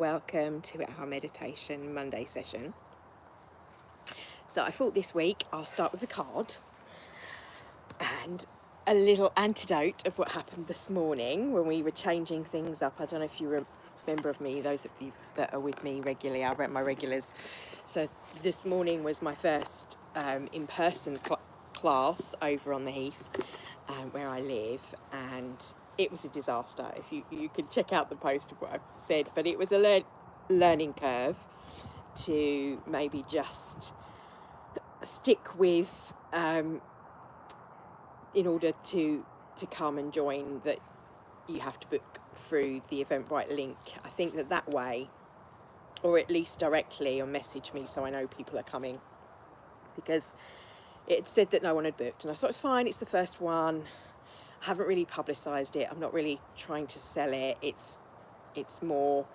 Welcome to our meditation Monday session. So I thought this week I'll start with a card and a little antidote of what happened this morning when we were changing things up. I don't know if you remember of me, those of you that are with me regularly, I read my regulars. So this morning was my first in-person class over on the Heath where I live, and it was a disaster. If you could check out the post of what I've said, but it was a learning curve to maybe just stick with in order to come and join, that you have to book through the Eventbrite link. I think that way, or at least directly, or message me so I know people are coming, because it said that no one had booked, and I thought it's fine, it's the first one. I haven't really publicised it. I'm not really trying to sell it. It's more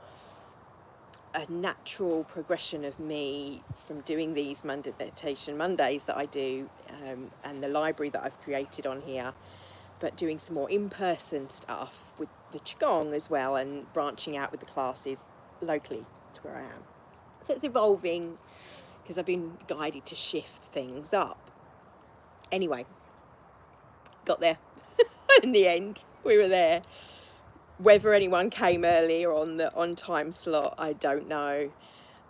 a natural progression of me from doing these meditation Mondays that I do, and the library that I've created on here, but doing some more in-person stuff with the Qigong as well, and branching out with the classes locally to where I am. So it's evolving because I've been guided to shift things up. Anyway, got there. In the end, we were there. Whether anyone came early or on the on-time slot, I don't know.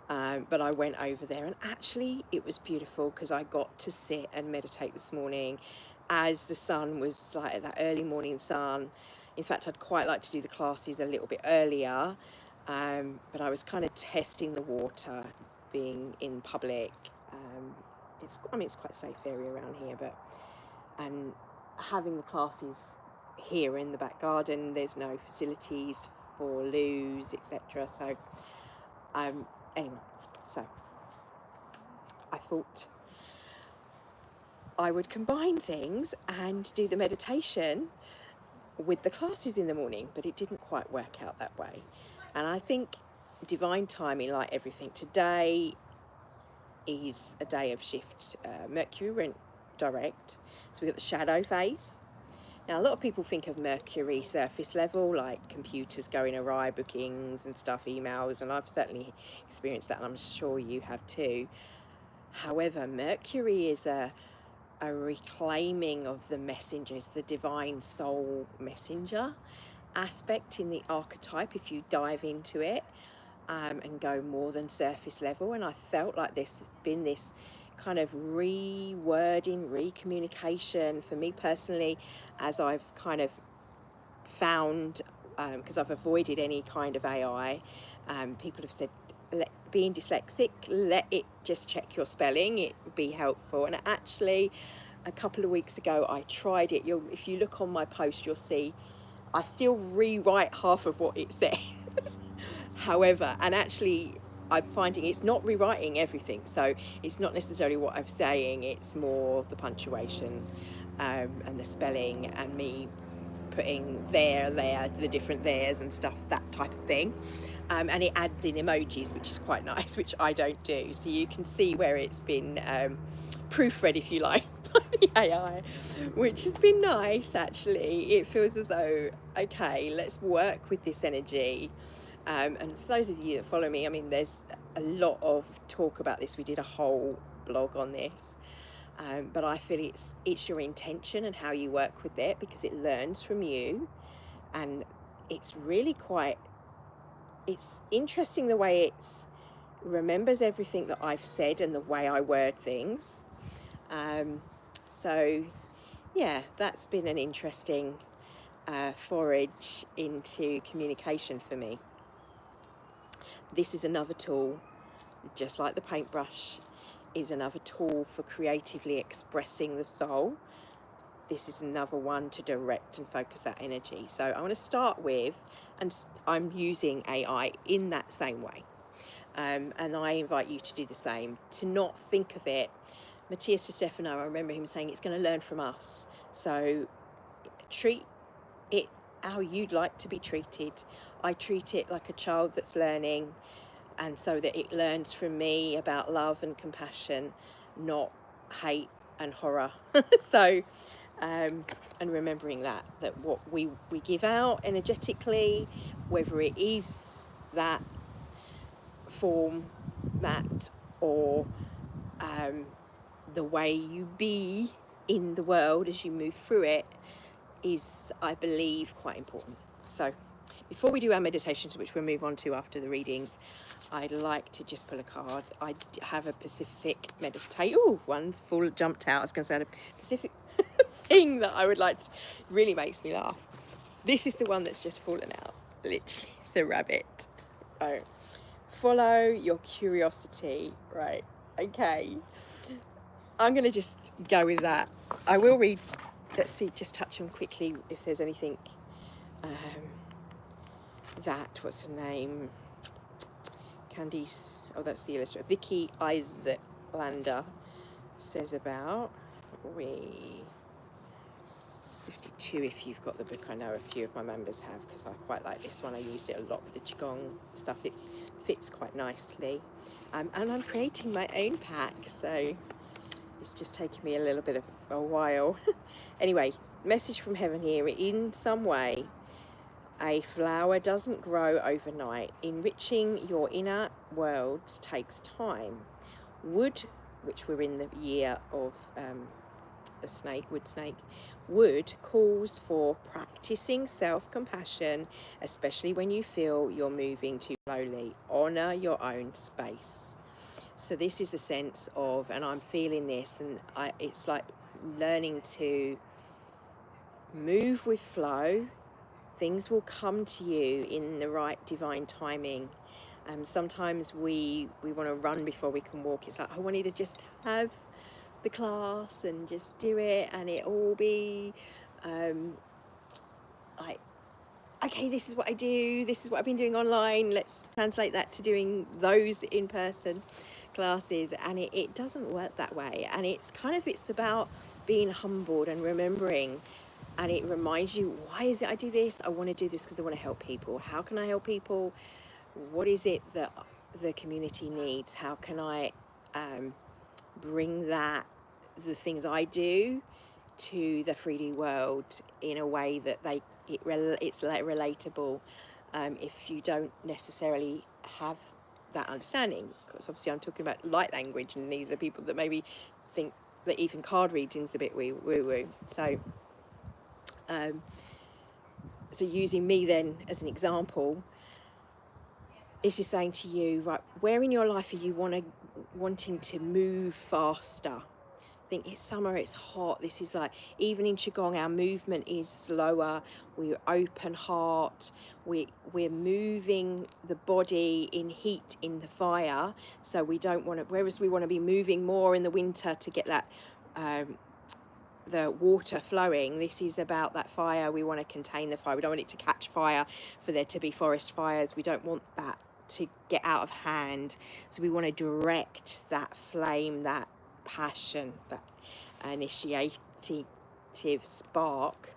But I went over there, and actually it was beautiful because I got to sit and meditate this morning as the sun was like that early morning sun. In fact, I'd quite like to do the classes a little bit earlier, but I was kind of testing the water, being in public. It's quite a safe area around here, and having the classes here in the back garden, there's no facilities for loos, etc. So anyway, so I thought I would combine things and do the meditation with the classes in the morning, but it didn't quite work out that way. And I think divine timing, like everything, today is a day of shift. Mercury went direct, so we've got the shadow phase. Now, a lot of people think of Mercury surface level, like computers going awry, bookings and stuff, emails, and I've certainly experienced that, and I'm sure you have too. However, Mercury is a reclaiming of the messengers, the divine soul messenger aspect in the archetype, if you dive into it and go more than surface level. And I felt like this has been this kind of rewording, recommunication for me personally, as I've kind of found, because I've avoided any kind of AI. People have said, being dyslexic, let it just check your spelling, it would be helpful. And actually, a couple of weeks ago, I tried it. If you look on my post, you'll see I still rewrite half of what it says. However, and actually, I'm finding it's not rewriting everything, so it's not necessarily what I'm saying, it's more the punctuation and the spelling, and me putting there, the different theirs and stuff, that type of thing. And it adds in emojis, which is quite nice, which I don't do. So you can see where it's been proofread, if you like, by the AI, which has been nice, actually. It feels as though, okay, let's work with this energy. And for those of you that follow me, I mean, there's a lot of talk about this. We did a whole blog on this. But I feel it's your intention and how you work with it, because it learns from you. And it's really it's interesting the way it remembers everything that I've said and the way I word things. So yeah, that's been an interesting forage into communication for me. This is another tool, just like the paintbrush is another tool for creatively expressing the soul. This is another one to direct and focus that energy. So I want to start with, and I'm using AI in that same way. And I invite you to do the same, to not think of it. Matthias de Stefano, I remember him saying, it's going to learn from us. So treat it how you'd like to be treated. I treat it like a child that's learning, and so that it learns from me about love and compassion, not hate and horror. So and remembering that what we give out energetically, whether it is that format or the way you be in the world as you move through it is, I believe, quite important. So before we do our meditations, which we'll move on to after the readings, I'd like to just pull a card. I have a Pacific meditate. Oh, one's full jumped out. I was going to say a Pacific thing that I would like to, really makes me laugh. This is the one that's just fallen out. Literally, it's the rabbit. Oh, follow your curiosity. Right. Okay. I'm going to just go with that. I will read. Let's see. Just touch on quickly if there's anything. That, what's her name? Candice, oh, that's the illustrator. Vicky Islander says about 52 if you've got the book. I know a few of my members have, because I quite like this one. I use it a lot with the Qigong stuff. It fits quite nicely. And I'm creating my own pack, so it's just taking me a little bit of a while. Anyway, message from heaven here. In some way, a flower doesn't grow overnight. Enriching your inner world takes time. Wood, which we're in the year of the snake, wood snake, wood calls for practicing self-compassion, especially when you feel you're moving too slowly. Honor your own space. So this is a sense of, and I'm feeling this, and it's like learning to move with flow. Things will come to you in the right divine timing. Sometimes we want to run before we can walk. It's like, I wanted to just have the class and just do it, and it all be okay, this is what I do, this is what I've been doing online, let's translate that to doing those in-person classes. And it doesn't work that way. And it's about being humbled and remembering. And it reminds you, why is it I do this? I want to do this because I want to help people. How can I help people? What is it that the community needs? How can I bring the things I do to the 3D world in a way that it's relatable, if you don't necessarily have that understanding? Because obviously I'm talking about light language, and these are people that maybe think that even card reading's a bit woo-woo. So using me then as an example, this is saying to you, right, where in your life are you wanting to move faster? I think it's summer, it's hot. This is like, even in Qigong, our movement is slower. We're open heart. We're moving the body in heat, in the fire. So we don't want to, whereas we want to be moving more in the winter to get that the water flowing. This is about that fire. We want to contain the fire. We don't want it to catch fire, for there to be forest fires. We don't want that to get out of hand. So we want to direct that flame, that passion, that initiative spark.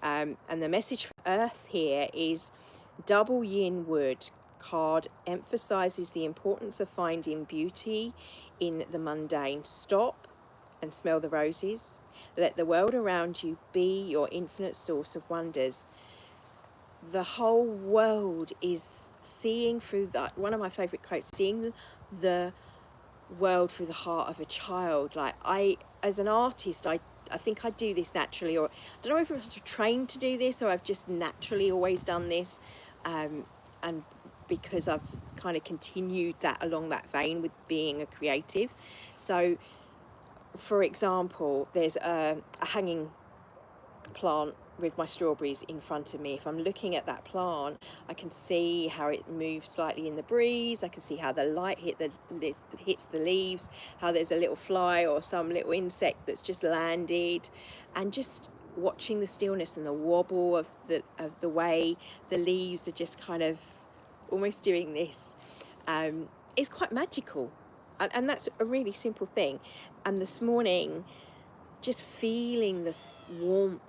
And the message for Earth here is double yin wood card emphasizes the importance of finding beauty in the mundane. Stop and smell the roses. Let the world around you be your infinite source of wonders. The whole world is seeing through that. One of my favorite quotes, seeing the world through the heart of a child. Like, as an artist, I think I do this naturally, or I don't know if I was trained to do this, or I've just naturally always done this, and because I've kind of continued that along that vein with being a creative. So for example, there's a hanging plant with my strawberries in front of me. If I'm looking at that plant, I can see how it moves slightly in the breeze. I can see how the light hits the leaves, how there's a little fly or some little insect that's just landed, and just watching the stillness and the wobble of the way the leaves are just kind of almost doing this. It's quite magical, and that's a really simple thing. And this morning, just feeling the warmth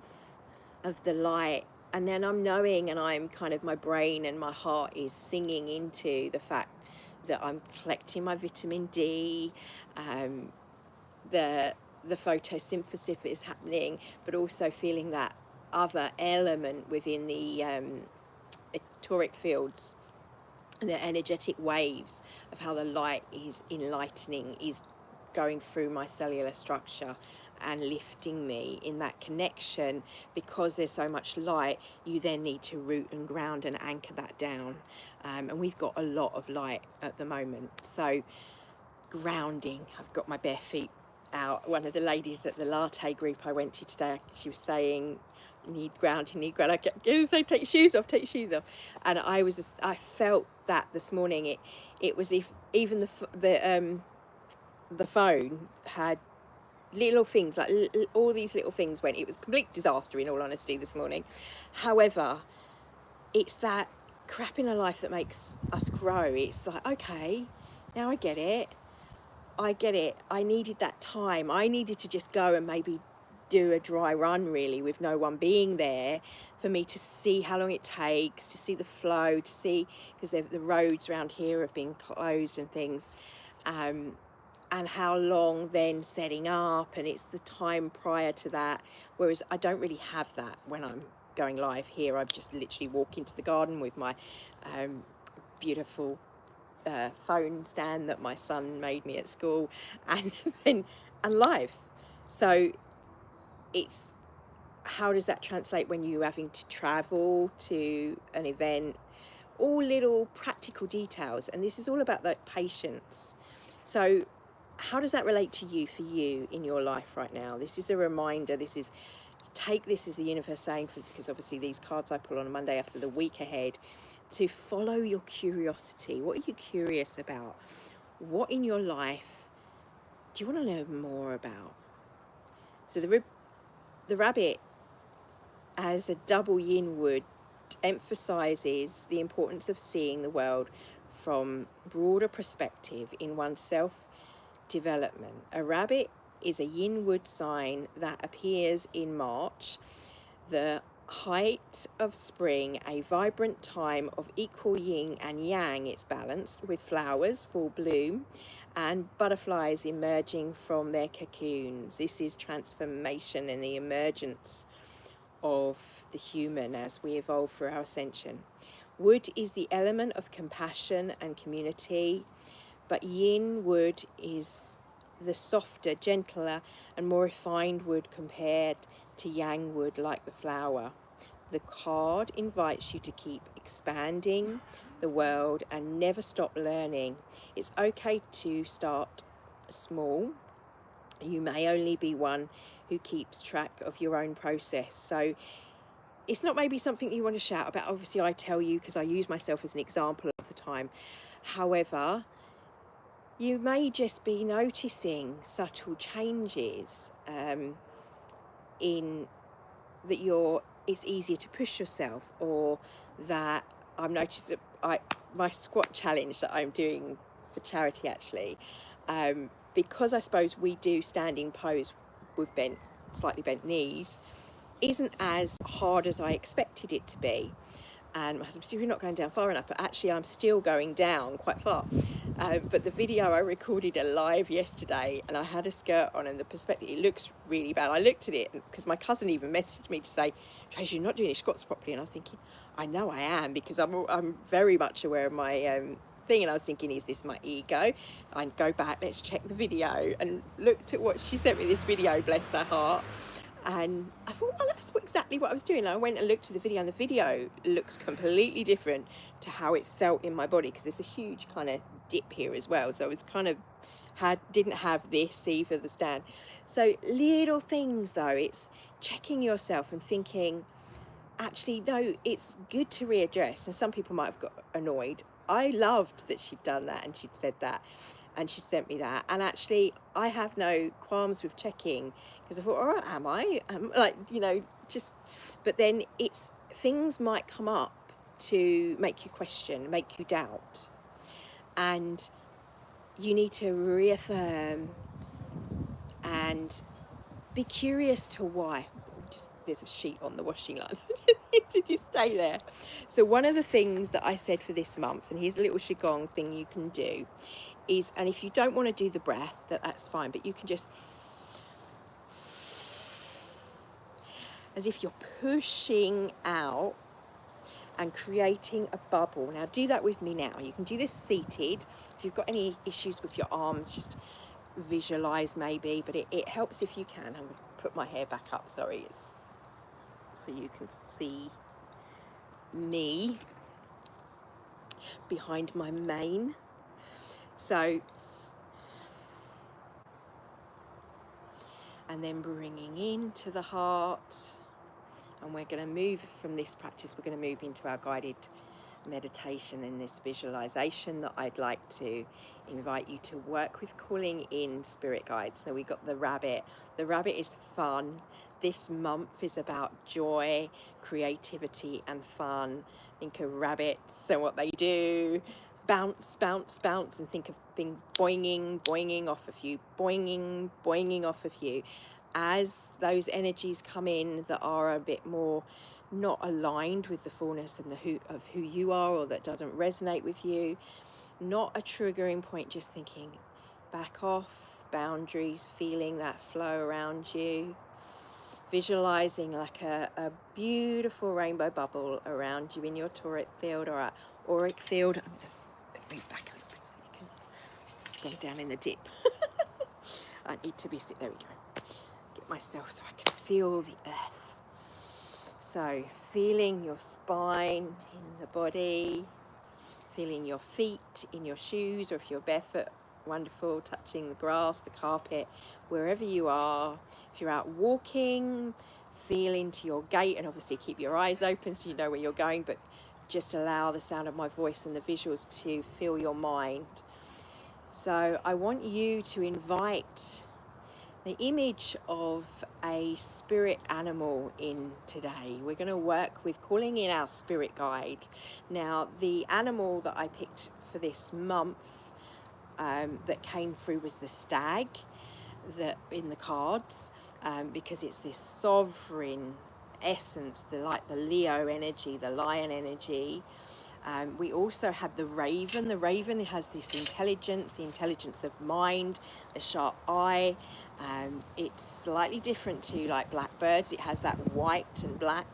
of the light, and then I'm knowing, and I'm kind of, my brain and my heart is singing into the fact that I'm collecting my vitamin D, the photosynthesis is happening, but also feeling that other element within the etheric fields and the energetic waves of how the light is enlightening, is going through my cellular structure and lifting me in that connection. Because there's so much light, you then need to root and ground and anchor that down, and we've got a lot of light at the moment. So grounding, I've got my bare feet out. One of the ladies at the latte group I went to today, she was saying, need grounding, need ground. I kept going to say, take your shoes off, take your shoes off. And I felt that this morning. It was, if even the phone had little things, like all these little things went. It was a complete disaster, in all honesty, this morning. However, it's that crap in our life that makes us grow. It's like, okay, now I get it. I needed that time. I needed to just go and maybe do a dry run, really, with no one being there, for me to see how long it takes, to see the flow, to see, because the roads around here have been closed and things, and how long then setting up, and it's the time prior to that. Whereas I don't really have that when I'm going live here. I just literally walk into the garden with my beautiful phone stand that my son made me at school, and live. So it's, how does that translate when you're having to travel to an event? All little practical details, and this is all about that patience. So how does that relate to you, for you in your life right now? This is a reminder. This is, take this as the universe saying, because obviously these cards I pull on a Monday are for the week ahead, to follow your curiosity. What are you curious about? What in your life do you want to learn more about? So the rabbit, as a double yin would, emphasizes the importance of seeing the world from broader perspective in one's self-development. A rabbit is a yin wood sign that appears in March, the height of spring, a vibrant time of equal yin and yang. It's balanced with flowers, full bloom, and butterflies emerging from their cocoons. This is transformation and the emergence of the human as we evolve through our ascension. Wood is the element of compassion and community, but yin wood is the softer, gentler, and more refined wood compared to yang wood, like the flower. The card invites you to keep expanding the world and never stop learning. It's okay to start small. You may only be one who keeps track of your own process. So it's not maybe something you want to shout about. Obviously, I tell you because I use myself as an example of the time. However, you may just be noticing subtle changes in that it's easier to push yourself, or that I've noticed that my squat challenge that I'm doing for charity, actually, because I suppose we do standing pose with slightly bent knees, isn't as hard as I expected it to be. And my husband said, you're not going down far enough, but actually I'm still going down quite far. But the video I recorded live yesterday, and I had a skirt on, and the perspective, it looks really bad. I looked at it because my cousin even messaged me to say, Trace, you're not doing your squats properly. And I was thinking, I know I am, because I'm very much aware of my thing. And I was thinking, is this my ego? I'd go back, let's check the video, and looked at what she sent me, this video, bless her heart. And I thought, well, that's exactly what I was doing. And I went and looked at the video, and the video looks completely different to how it felt in my body, because there's a huge kind of dip here as well. So I was kind of didn't have this either, the stand. So little things though, it's checking yourself and thinking, actually, no, it's good to readdress. And some people might have got annoyed. I loved that she'd done that and she'd said that and she sent me that. And actually, I have no qualms with checking, because I thought, all right, am I? Like, you know, just, but then it's, things might come up to make you question, make you doubt. And you need to reaffirm and be curious to why. There's a sheet on the washing line. Did you stay there? So one of the things that I said for this month, and here's a little Qigong thing you can do, is, and if you don't want to do the breath, that's fine, but you can just, as if you're pushing out and creating a bubble. Now do that with me now. You can do this seated. If you've got any issues with your arms, just visualize maybe, but it helps if you can. I'm going to put my hair back up, sorry, it's so you can see me behind my mane. So, and then bringing into the heart, and we're going to move from this practice, we're going to move into our guided meditation and this visualization that I'd like to invite you to work with, calling in spirit guides. So we got the rabbit. The rabbit is fun. This month is about joy, creativity and fun. Think of rabbits and what they do. Bounce, bounce, bounce, and think of things boinging, boinging off of you, boinging, boinging off of you. As those energies come in that are a bit more not aligned with the fullness and of who you are, or that doesn't resonate with you, not a triggering point, just thinking back off, boundaries, feeling that flow around you, visualizing like a beautiful rainbow bubble around you in your toric field or auric field. I'm just move back a little bit so you can go down in the dip. I need to be there we go, get myself so I can feel the earth. So feeling your spine in the body, feeling your feet in your shoes, or if you're barefoot, wonderful, touching the grass, the carpet, wherever you are. If you're out walking, feel into your gait, and obviously keep your eyes open so you know where you're going, but just allow the sound of my voice and the visuals to fill your mind. So I want you to invite the image of a spirit animal in today. We're going to work with calling in our spirit guide. Now, the animal that I picked for this month that came through was the stag that in the cards, because it's this sovereign essence, the Leo energy, the lion energy. We also had the raven. The raven has this intelligence, the intelligence of mind, the sharp eye. It's slightly different to like blackbirds. It has that white and black,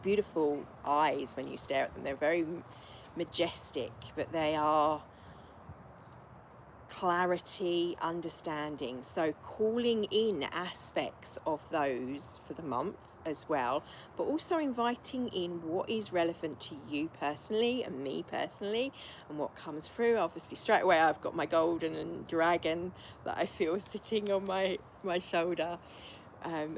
beautiful eyes when you stare at them. They're very majestic, but they are clarity, understanding. So calling in aspects of those for the month as well, but also inviting in what is relevant to you personally and me personally and what comes through. Obviously straight away I've got my golden dragon that I feel sitting on my shoulder,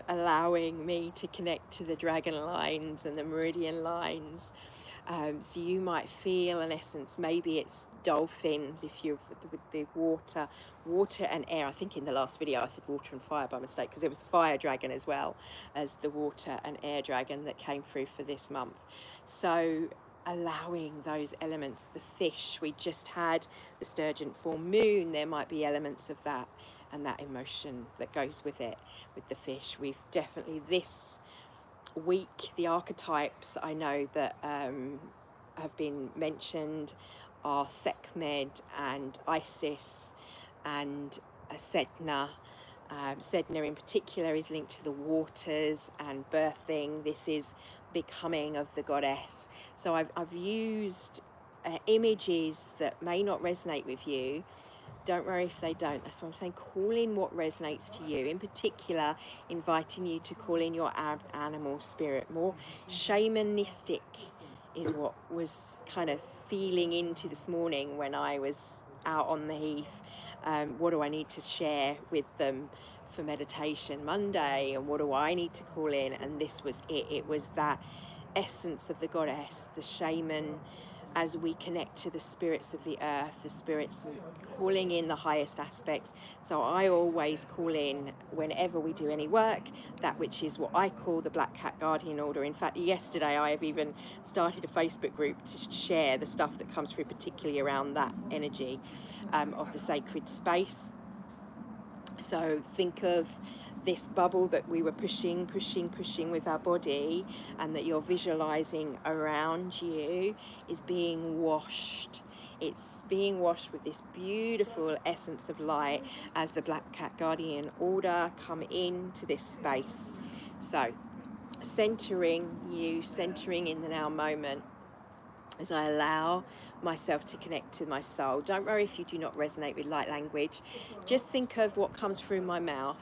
allowing me to connect to the dragon lines and the meridian lines. So you might feel an essence, maybe it's dolphins if you're with the water and air. I think in the last video I said water and fire by mistake, because there was a fire dragon as well as the water and air dragon that came through for this month. So allowing those elements, the fish, we just had the sturgeon full moon, there might be elements of that and that emotion that goes with it, with the fish. We've definitely this week, the archetypes I know that have been mentioned are Sekhmet and Isis and Sedna. Sedna in particular is linked to the waters and birthing. This is becoming of the goddess. So I've used images that may not resonate with you. Don't worry if they don't. That's what I'm saying. Call in what resonates to you. In particular, inviting you to call in your animal spirit. More shamanistic is what was kind of feeling into this morning when I was out on the heath. What do I need to share with them for meditation Monday? And what do I need to call in? And this was it. It was that essence of the goddess, the shaman, as we connect to the spirits of the earth, the spirits, calling in the highest aspects. So I always call in, whenever we do any work, that which is what I call the Black Cat Guardian Order. In fact, yesterday I have even started a Facebook group to share the stuff that comes through, particularly around that energy of the sacred space. So think of this bubble that we were pushing with our body, and that you're visualizing around you is being washed. It's being washed with this beautiful essence of light as the Black Cat Guardian Order come into this space. So centering you, centering in the now moment, as I allow myself to connect to my soul. Don't worry if you do not resonate with light language. Just think of what comes through my mouth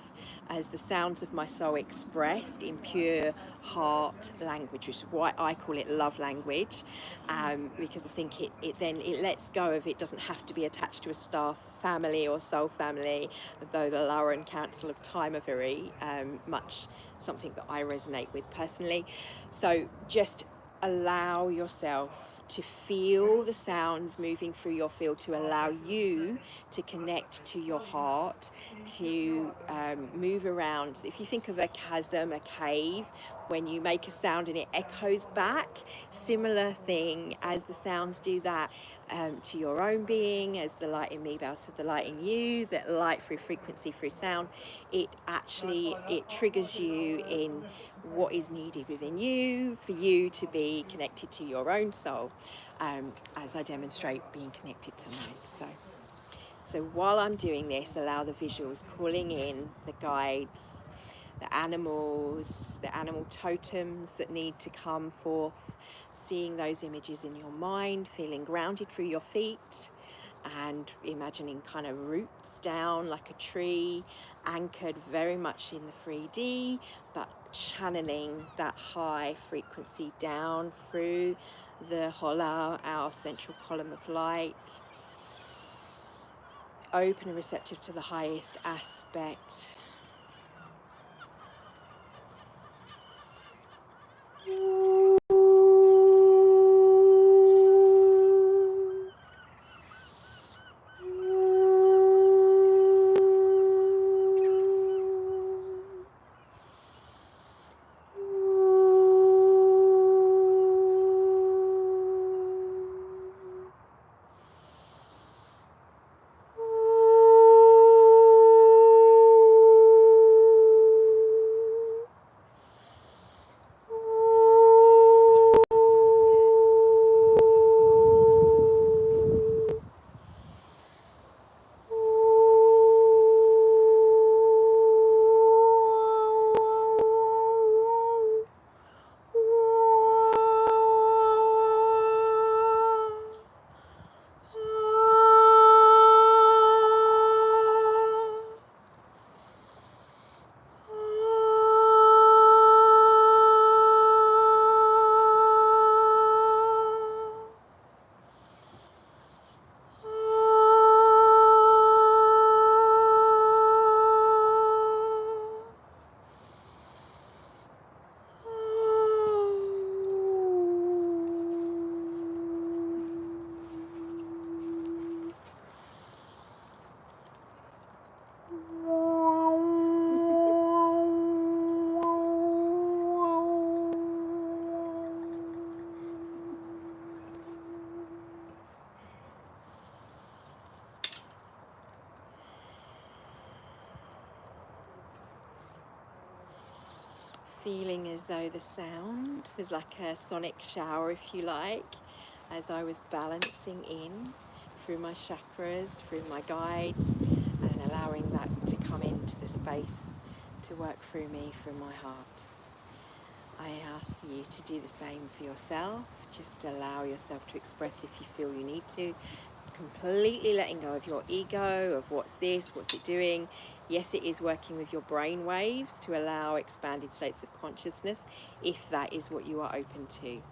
as the sounds of my soul expressed in pure heart language, which is why I call it love language, because I think it lets go of, it doesn't have to be attached to a star family or soul family, though the Lower and Council of Time are very much something that I resonate with personally. So just allow yourself to feel the sounds moving through your field, to allow you to connect to your heart, to move around. If you think of a chasm, a cave, when you make a sound and it echoes back, similar thing as the sounds do that to your own being, as the light in me bows to the light in you, that light through frequency, through sound, it triggers you in what is needed within you for you to be connected to your own soul, as I demonstrate being connected to mine. So while I'm doing this, allow the visuals calling in, the guides, the animals, the animal totems that need to come forth, seeing those images in your mind, feeling grounded through your feet, and imagining kind of roots down like a tree, anchored very much in the 3D, but channeling that high frequency down through the hola, our central column of light, open and receptive to the highest aspect. Feeling as though the sound was like a sonic shower, if you like, as I was balancing in through my chakras, through my guides, and allowing that to come into the space to work through me, through my heart. I ask you to do the same for yourself. Just allow yourself to express if you feel you need to. Completely letting go of your ego, of what's this, what's it doing. Yes, it is working with your brain waves to allow expanded states of consciousness, if that is what you are open to.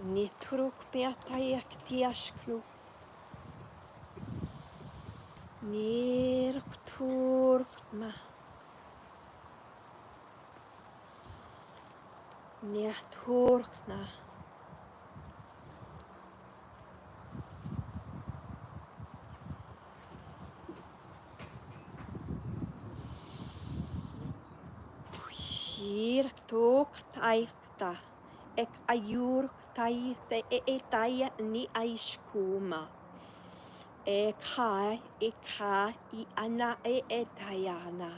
Nituruk meatayak tiashknu. Niruk turkma. nia turkna. Shirk tok taikta. Ek ayur tai te e tai ni aiskuma. E kai e ka I ana e tayana.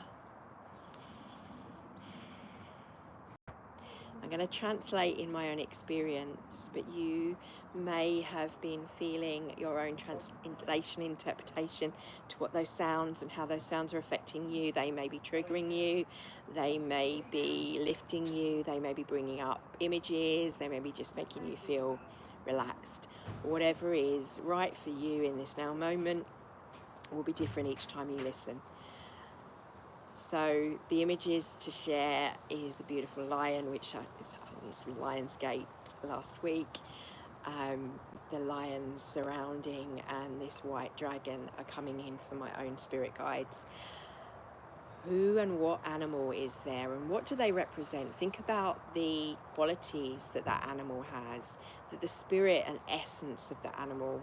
I'm going to translate in my own experience, but you may have been feeling your own translation, interpretation to what those sounds and how those sounds are affecting you. They may be triggering you, they may be lifting you, they may be bringing up images, they may be just making you feel relaxed. Whatever is right for you in this now moment will be different each time you listen. So the images to share is a beautiful lion, which was Lionsgate last week. The lions surrounding and this white dragon are coming in for my own spirit guides. Who and what animal is there and what do they represent? Think about the qualities that that animal has, that the spirit and essence of the animal,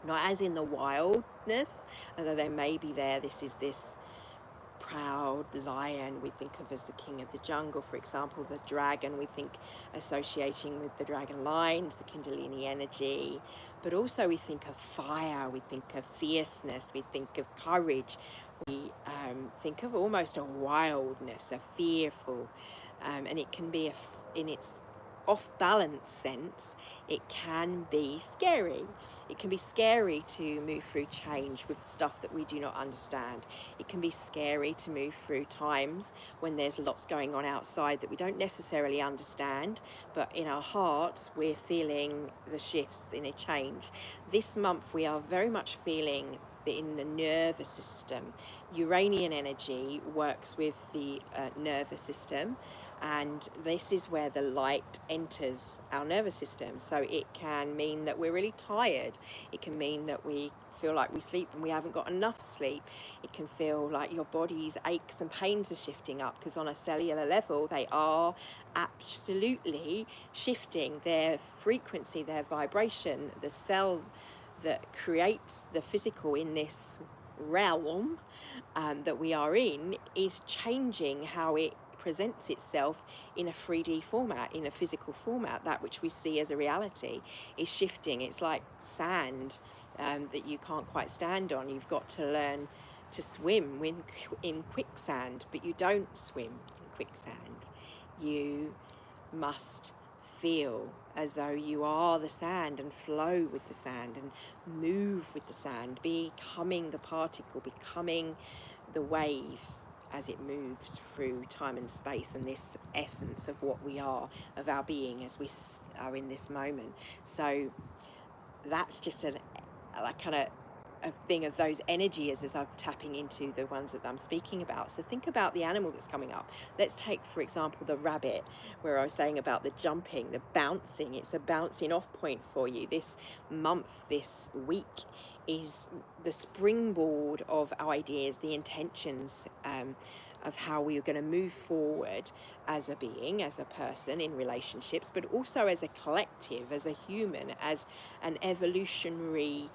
not as in the wildness, although they may be there. This is this proud lion we think of as the king of the jungle. For example, the dragon we think associating with the dragon lines, the Kundalini energy, but also we think of fire, we think of fierceness, we think of courage, we think of almost a wildness, a fearful, and it can be in its off-balance sense, it can be scary. It can be scary to move through change with stuff that we do not understand. It can be scary to move through times when there's lots going on outside that we don't necessarily understand, but in our hearts we're feeling the shifts in a change. This month we are very much feeling in the nervous system. Uranian energy works with the nervous system, and this is where the light enters our nervous system. So it can mean that we're really tired. It can mean that we feel like we sleep and we haven't got enough sleep. It can feel like your body's aches and pains are shifting up, because on a cellular level they are absolutely shifting their frequency, their vibration. The cell that creates the physical in this realm that we are in is changing how it presents itself in a 3D format, in a physical format. That which we see as a reality is shifting. It's like sand that you can't quite stand on. You've got to learn to swim in quicksand, but you don't swim in quicksand. You must feel as though you are the sand and flow with the sand and move with the sand, becoming the particle, becoming the wave as it moves through time and space, and this essence of what we are, of our being as we are in this moment. So that's just a thing of those energies as I'm tapping into the ones that I'm speaking about. So think about the animal that's coming up. Let's take, for example, the rabbit, where I was saying about the jumping, the bouncing. It's a bouncing off point for you. This month, this week, is the springboard of our ideas, the intentions of how we are going to move forward as a being, as a person in relationships, but also as a collective, as a human, as an evolutionary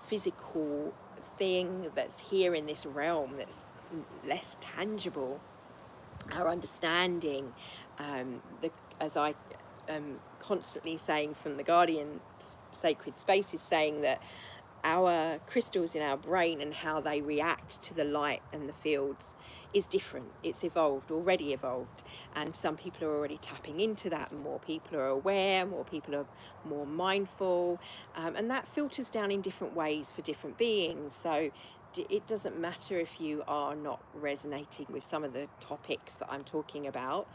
physical thing that's here in this realm that's less tangible. Our understanding, as I constantly saying from the Guardian Sacred Spaces, saying that our crystals in our brain and how they react to the light and the fields is different. It's already evolved, and some people are already tapping into that. More people are aware, more people are more mindful, and that filters down in different ways for different beings. So it doesn't matter if you are not resonating with some of the topics that I'm talking about.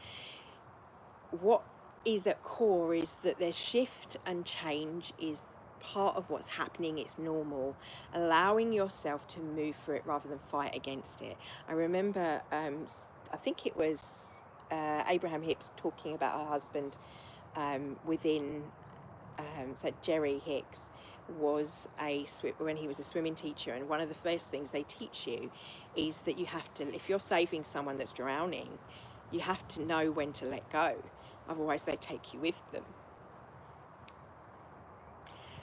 What is at core is that there's shift and change is part of what's happening. It's normal. Allowing yourself to move through it rather than fight against it. I remember, I think it was Abraham Hicks talking about her husband so Jerry Hicks was when he was a swimming teacher, and one of the first things they teach you is that you have to, if you're saving someone that's drowning, you have to know when to let go. otherwise they take you with them.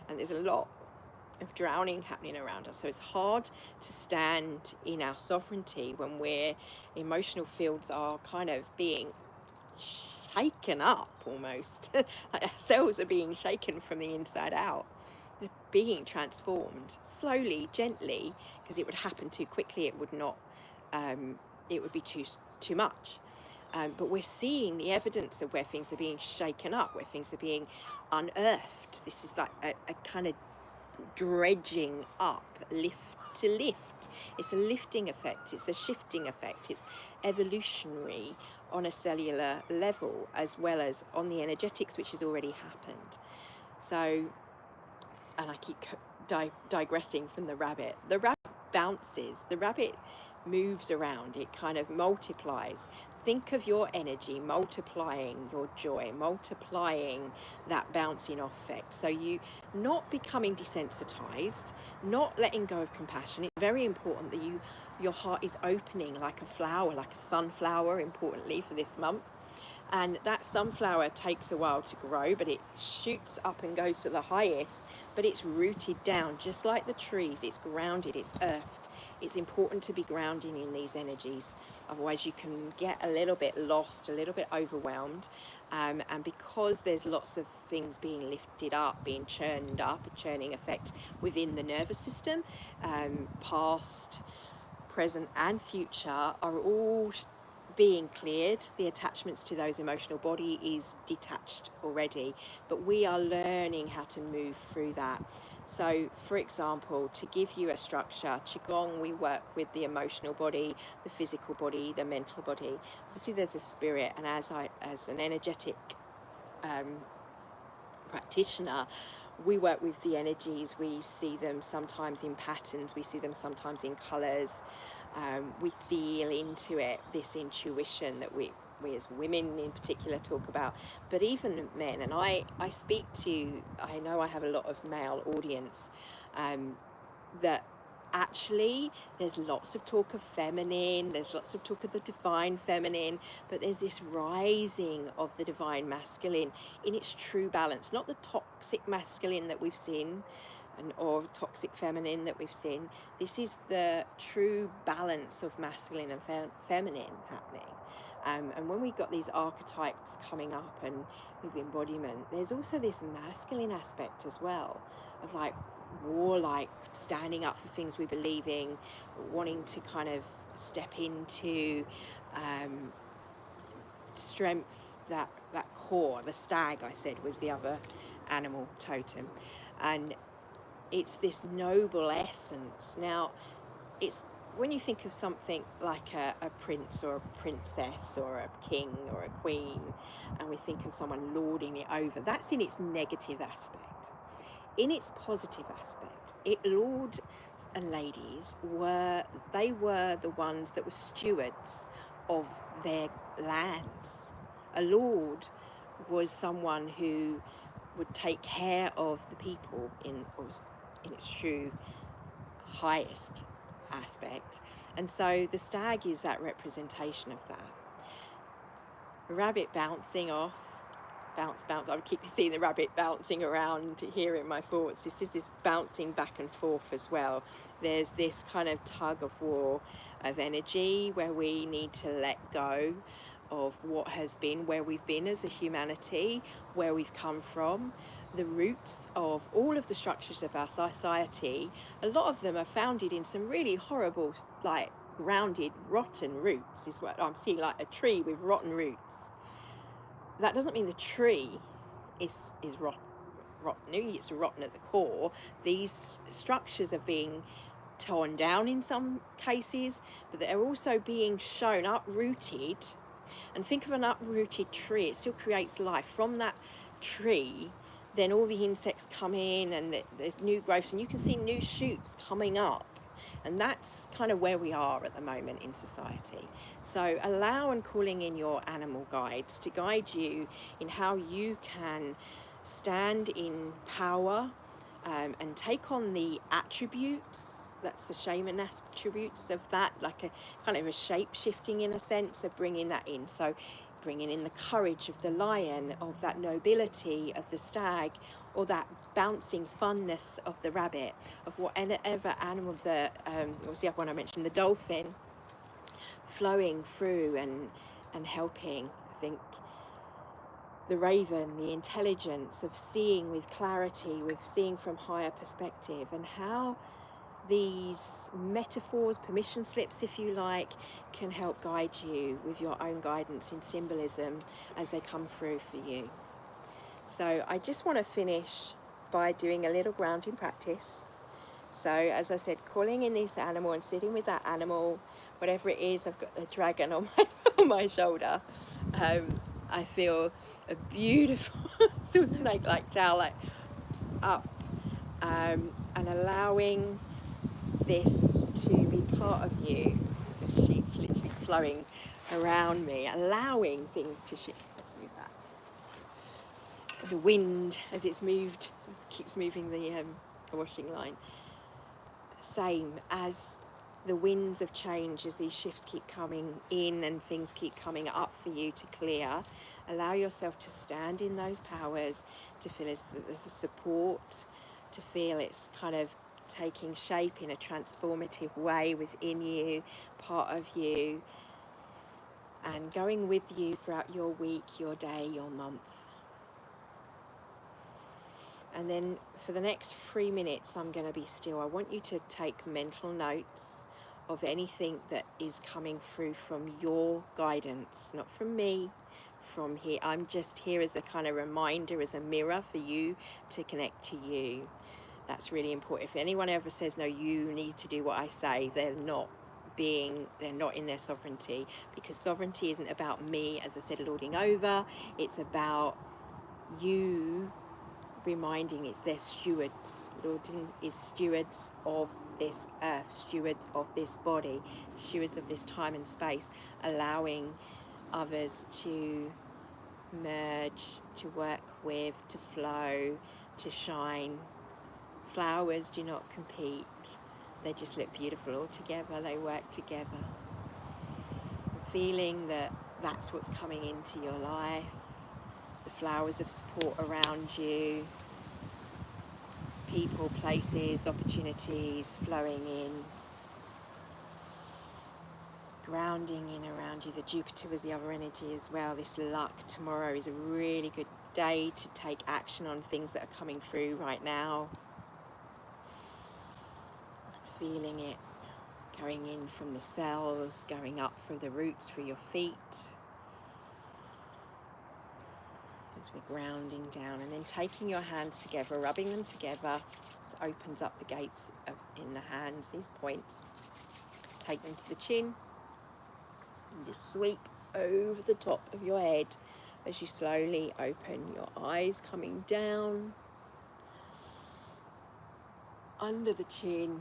And there's a lot of drowning happening around us, so it's hard to stand in our sovereignty when we're emotional fields are kind of being shaken up almost. Like our cells are being shaken from the inside out. They're being transformed slowly, gently, because it would happen too quickly. It would not. It would be too much. But we're seeing the evidence of where things are being shaken up, where things are being unearthed. This is like a kind of dredging up, lift to lift. It's a lifting effect, it's a shifting effect, it's evolutionary on a cellular level as well as on the energetics, which has already happened. So, and I keep digressing from the rabbit. The rabbit bounces, the rabbit moves around, it kind of multiplies. Think of your energy multiplying your joy, multiplying that bouncing off effect. So you not becoming desensitized, not letting go of compassion. It's very important that your heart is opening like a flower, like a sunflower, importantly for this month. And that sunflower takes a while to grow, but it shoots up and goes to the highest, but it's rooted down just like the trees. It's grounded, it's earthed. It's important to be grounding in these energies, otherwise you can get a little bit lost, a little bit overwhelmed. And because there's lots of things being lifted up, being churned up, a churning effect within the nervous system, past, present and future are all being cleared. The attachments to those emotional body is detached already, but we are learning how to move through that. So for example, to give you a structure, Qigong, we work with the emotional body, the physical body, the mental body. Obviously there's a spirit, and as an energetic practitioner, we work with the energies. We see them sometimes in patterns, we see them sometimes in colours. We feel into it, this intuition that we as women in particular talk about, but even men. And I speak to, I know I have a lot of male audience, that actually there's lots of talk of feminine, there's lots of talk of the divine feminine, but there's this rising of the divine masculine in its true balance, not the toxic masculine that we've seen or toxic feminine that we've seen. This is the true balance of masculine and feminine happening. And when we got these archetypes coming up and with embodiment, there's also this masculine aspect as well of like warlike, standing up for things we believe in, wanting to kind of step into strength, that core. The stag, I said, was the other animal totem. And it's this noble essence. Now, it's when you think of something like a prince or a princess or a king or a queen, and we think of someone lording it over, that's in its negative aspect. In its positive aspect, lords and ladies were the ones that were stewards of their lands. A lord was someone who would take care of the people in its true highest aspect. And so the stag is that representation of that. A rabbit bouncing off, bounce. I would keep seeing the rabbit bouncing around here in my thoughts. This is this bouncing back and forth as well. There's this kind of tug of war of energy where we need to let go of what has been, where we've been as a humanity, where we've come from. The roots of all of the structures of our society, a lot of them are founded in some really horrible, like grounded, rotten roots, is what I'm seeing, like a tree with rotten roots. That doesn't mean the tree is rotten. It's rotten at the core. These structures are being torn down in some cases, but they're also being shown uprooted. And think of an uprooted tree, it still creates life. From that tree, then all the insects come in and there's new growth, and you can see new shoots coming up. And that's kind of where we are at the moment in society. So allow and calling in your animal guides to guide you in how you can stand in power, and take on the attributes. That's the shaman attributes of that, like a kind of a shape shifting in a sense of bringing that in. So bringing in the courage of the lion, of that nobility of the stag, or that bouncing funness of the rabbit, of whatever animal, what was the other one I mentioned, the dolphin, flowing through and helping. I think the raven, the intelligence of seeing with clarity, with seeing from higher perspective, and how these metaphors, permission slips if you like, can help guide you with your own guidance in symbolism as they come through for you. So I just want to finish by doing a little grounding practice. So as I said, calling in this animal and sitting with that animal, whatever it is. I've got a dragon on on my shoulder. I feel a beautiful still snake-like tail up, and allowing this to be part of you. The sheet's literally flowing around me, allowing things to shift. Let's move that. The wind, as it's moved, keeps moving the washing line. Same as the winds of change, as these shifts keep coming in and things keep coming up for you to clear. Allow yourself to stand in those powers, to feel as the support, to feel it's kind of taking shape in a transformative way within you, part of you, and going with you throughout your week, your day, your month. And then for the next 3 minutes, I'm going to be still. I want you to take mental notes of anything that is coming through from your guidance, not from me, from here. I'm just here as a kind of reminder, as a mirror for you to connect to you. That's really important. If anyone ever says, no, you need to do what I say, they're not in their sovereignty, because sovereignty isn't about me, as I said, lording over. It's about you reminding it's their stewards. Lording is stewards of this earth, stewards of this body, stewards of this time and space, allowing others to merge, to work with, to flow, to shine. Flowers do not compete. They just look beautiful all together. They work together. Feeling that that's what's coming into your life. The flowers of support around you. People, places, opportunities flowing in. Grounding in around you. The Jupiter was the other energy as well. This luck. Tomorrow is a really good day to take action on things that are coming through right now. Feeling it going in from the cells, going up through the roots, through your feet. As we're grounding down, and then taking your hands together, rubbing them together. This opens up the gates in the hands, these points. Take them to the chin and just sweep over the top of your head as you slowly open your eyes, coming down under the chin.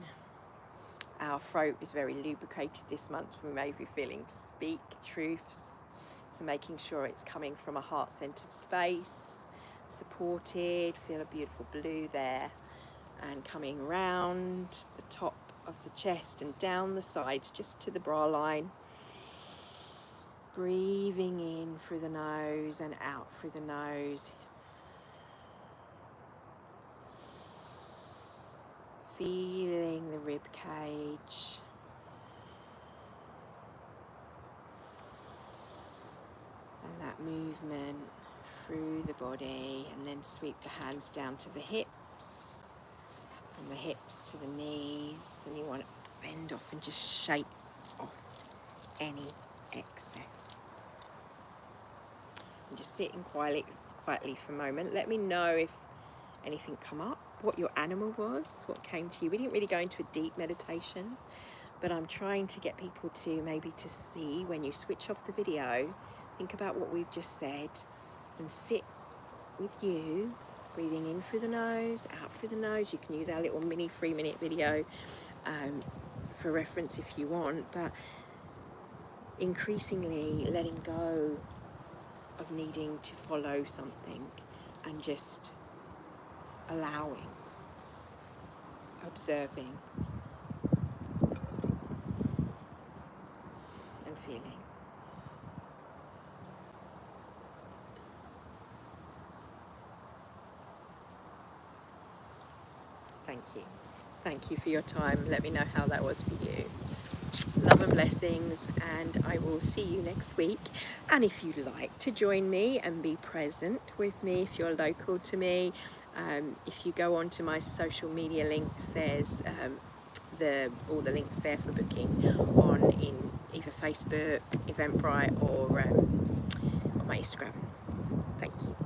Our throat is very lubricated this month. We may be feeling to speak truths. So making sure it's coming from a heart-centered space, supported. Feel a beautiful blue there. And coming round the top of the chest and down the sides, just to the bra line. Breathing in through the nose and out through the nose. Feeling the rib cage. And that movement through the body, and then sweep the hands down to the hips, and the hips to the knees, and you want to bend off and just shake off any excess. And just sitting quietly for a moment. Let me know if anything come up, what your animal was, what came to you. We didn't really go into a deep meditation, but I'm trying to get people to maybe to see, when you switch off the video, think about what we've just said and sit with you, breathing in through the nose, out through the nose. You can use our little mini 3-minute video for reference if you want, but increasingly letting go of needing to follow something and just allowing, observing and feeling. Thank you for your time. Let me know how that was for you. Love and blessings, and I will see you next week. And if you'd like to join me and be present with me, if you're local to me, if you go onto my social media links, there's all the links there for booking in either Facebook, Eventbrite, or on my Instagram. Thank you.